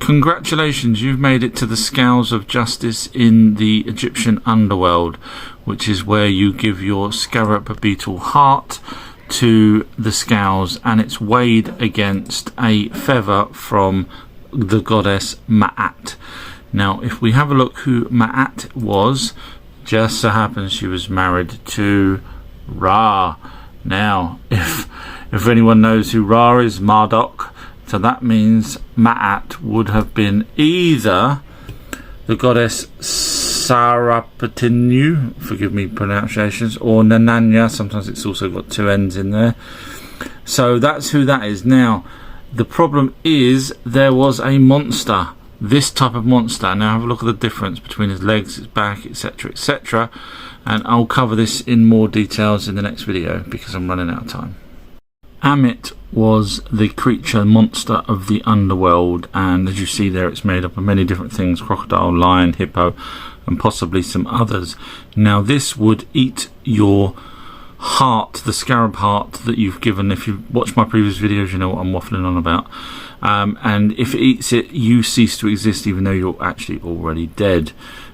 Congratulations, you've made it to the Scales of Justice in the Egyptian underworld, which is where you give your scarab beetle heart to the scales, and it's weighed against a feather from the goddess Ma'at. Now, if we have a look who Ma'at was, just so happens she was married to Ra. Now, if anyone knows who Ra is, Marduk, so that means Ma'at would have been either the goddess Sarapatinu, forgive me pronunciations, or Nananya. Sometimes it's also got two N's in there. So that's who that is. Now, the problem is there was a monster, this type of monster. Now have a look at the difference between his legs, his back, etc, etc, and I'll cover this in more details in the next video because I'm running out of time. Ammit was the creature monster of the underworld, and as you see there, it's made up of many different things: crocodile, lion, hippo, and possibly some others. Now this would eat your heart, the scarab heart that you've given. If you've watched my previous videos, you know what I'm waffling on about. And if it eats it, you cease to exist, even though you're actually already dead.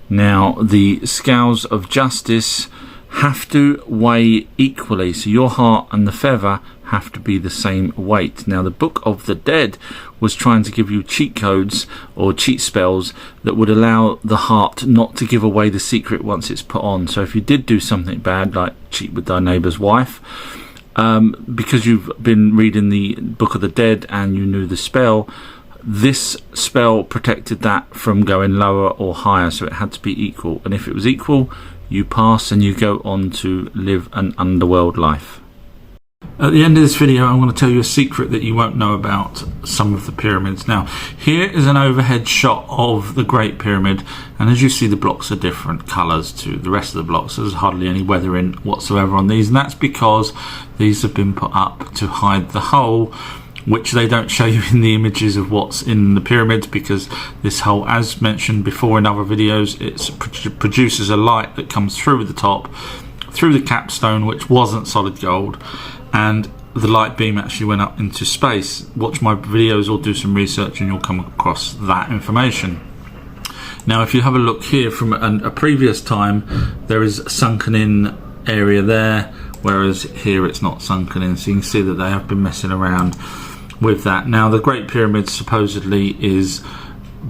Now the Scales of Justice have to weigh equally, so your heart and the feather have to be the same weight. Now the Book of the Dead was trying to give you cheat codes or cheat spells that would allow the heart not to give away the secret once it's put on. So if you did do something bad, like cheat with thy neighbour's wife, because you've been reading the Book of the Dead and you knew the spell, this spell protected that from going lower or higher, so it had to be equal. And if it was equal, you pass and you go on to live an underworld life. At the end of this video, I'm going to tell you a secret that you won't know about some of the pyramids. Now, here is an overhead shot of the Great Pyramid, and as you see, the blocks are different colours to the rest of the blocks. There's hardly any weathering whatsoever on these, and that's because these have been put up to hide the hole, which they don't show you in the images of what's in the pyramids, because this hole, as mentioned before in other videos, it produces a light that comes through the top, through the capstone, which wasn't solid gold, and the light beam actually went up into space. Watch my videos or do some research and you'll come across that information. Now if you have a look here from a previous time, there is a sunken in area there, whereas here it's not sunken in, so you can see that they have been messing around with that. Now the Great Pyramid supposedly is,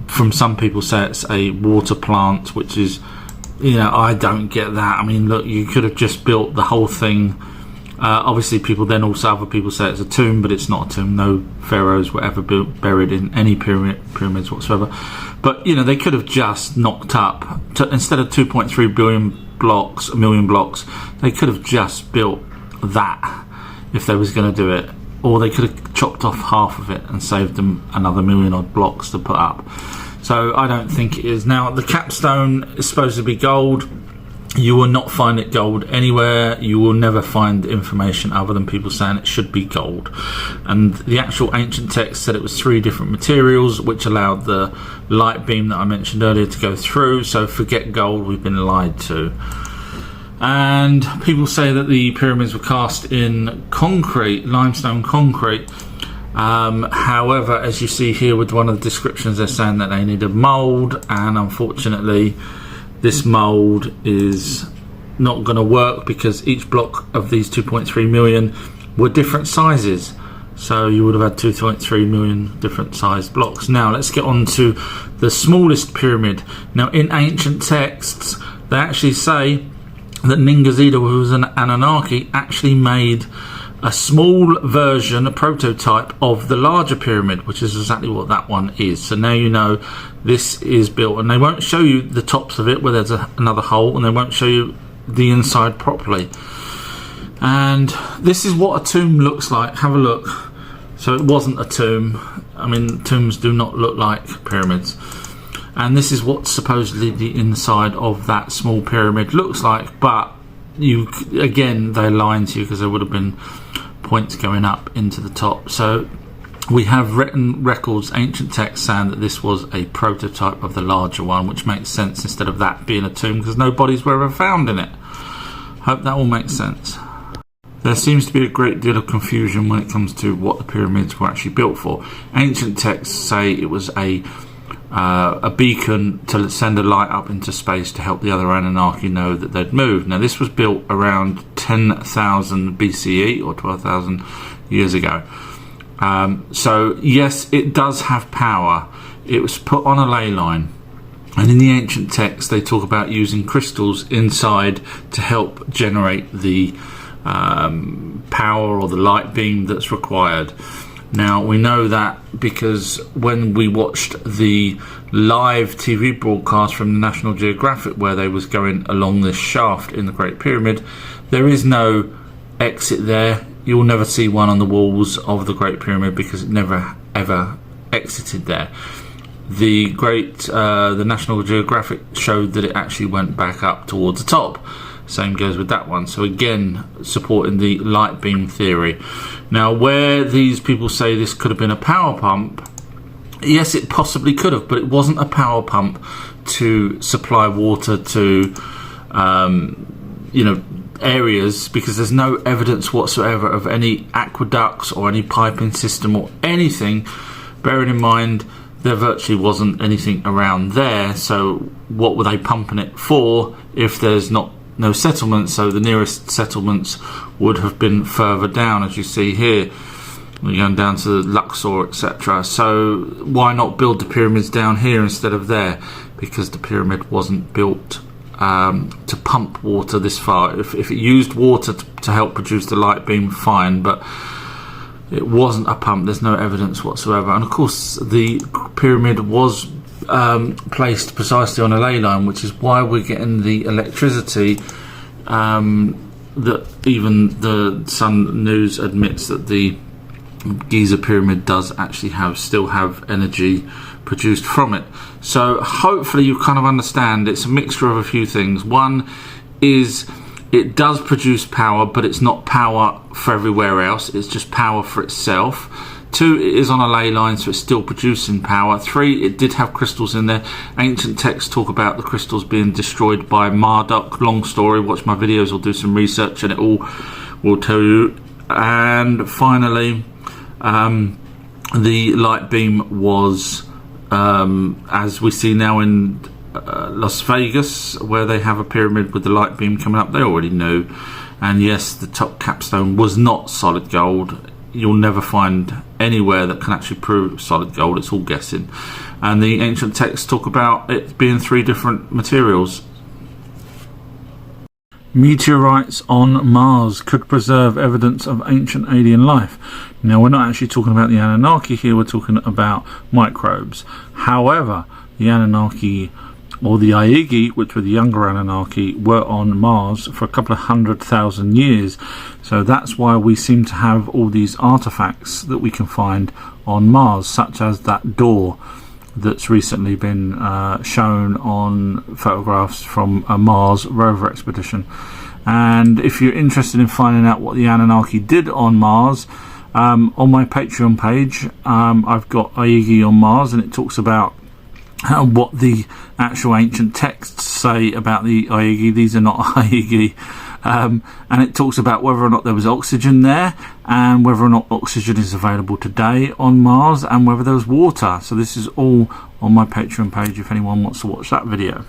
from some people say it's a water plant, which is, you know, I don't get that. I mean, look, you could have just built the whole thing. Obviously people then also, other people say it's a tomb, but it's not a tomb. No pharaohs were ever buried in any pyramids whatsoever. But you know, they could have just knocked up instead of 2.3 billion blocks, a million blocks, they could have just built that if they was going to do it, or they could have chopped off half of it and saved them another million odd blocks to put up. So I don't think it is. Now the capstone is supposed to be gold. You will not find it gold anywhere. You will never find information other than people saying it should be gold. And the actual ancient text said it was 3 different materials which allowed the light beam that I mentioned earlier to go through. So forget gold, we've been lied to. And people say that the pyramids were cast in concrete, limestone concrete. However, as you see here with one of the descriptions, they're saying that they need a mould, and unfortunately this mould is not going to work because each block of these 2.3 million were different sizes. So you would have had 2.3 million different sized blocks. Now let's get on to the smallest pyramid. Now in ancient texts, they actually say that Ningazida, who was an Anunnaki, actually made a small version, a prototype of the larger pyramid, which is exactly what that one is. So now you know this is built, and they won't show you the tops of it where there's another hole, and they won't show you the inside properly. And this is what a tomb looks like. Have a look. So it wasn't a tomb. I mean, tombs do not look like pyramids. And this is what supposedly the inside of that small pyramid looks like, but you, again, they're lying to you because there would have been points going up into the top. So we have written records, ancient texts, saying that this was a prototype of the larger one, which makes sense instead of that being a tomb, because no bodies were ever found in it. Hope that all makes sense. There seems to be a great deal of confusion when it comes to what the pyramids were actually built for. Ancient texts say it was a a beacon to send a light up into space to help the other Anunnaki know that they'd moved. Now this was built around 10,000 BCE or 12,000 years ago. So yes, it does have power. It was put on a ley line, and in the ancient texts they talk about using crystals inside to help generate the power or the light beam that's required. Now we know that because when we watched the live TV broadcast from the National Geographic where they was going along this shaft in the Great Pyramid, there is no exit there. You'll never see one on the walls of the Great Pyramid because it never ever exited there. The National Geographic showed that it actually went back up towards the top. Same goes with that one. So again, supporting the light beam theory. Now, where these people say this could have been a power pump, yes, it possibly could have, but it wasn't a power pump to supply water to, areas, because there's no evidence whatsoever of any aqueducts or any piping system or anything. Bearing in mind, there virtually wasn't anything around there. So what were they pumping it for if there's no settlements? So the nearest settlements would have been further down, as you see here. We're going down to Luxor, etc. So why not build the pyramids down here instead of there? Because the pyramid wasn't built to pump water this far. If it used water to help produce the light beam, fine, but it wasn't a pump. There's no evidence whatsoever. And of course the pyramid was placed precisely on a ley line, which is why we're getting the electricity that even the Sun News admits that the Giza pyramid does actually still have energy produced from it. So hopefully you kind of understand it's a mixture of a few things. One is it does produce power, but it's not power for everywhere else, it's just power for itself. Two, it is on a ley line, so it's still producing power. Three, it did have crystals in there. Ancient texts talk about the crystals being destroyed by Marduk. Long story, watch my videos or do some research and it all will tell you. And finally, the light beam was, as we see now in Las Vegas, where they have a pyramid with the light beam coming up, they already knew. And yes, the top capstone was not solid gold. You'll never find anywhere that can actually prove solid gold. It's all guessing. And the ancient texts talk about it being 3 different materials. Meteorites on Mars could preserve evidence of ancient alien life. Now, we're not actually talking about the Anunnaki here, we're talking about microbes. However, the Anunnaki, or the Aigigi, which were the younger Anunnaki, were on Mars for a couple of 100,000 years. So that's why we seem to have all these artifacts that we can find on Mars, such as that door that's recently been shown on photographs from a Mars rover expedition. And if you're interested in finding out what the Anunnaki did on Mars, on my Patreon page, I've got Aigigi on Mars, and it talks about what the actual ancient texts say about the Aigigi. These are not Aigigi. And it talks about whether or not there was oxygen there, and whether or not oxygen is available today on Mars, and whether there was water. So this is all on my Patreon page if anyone wants to watch that video.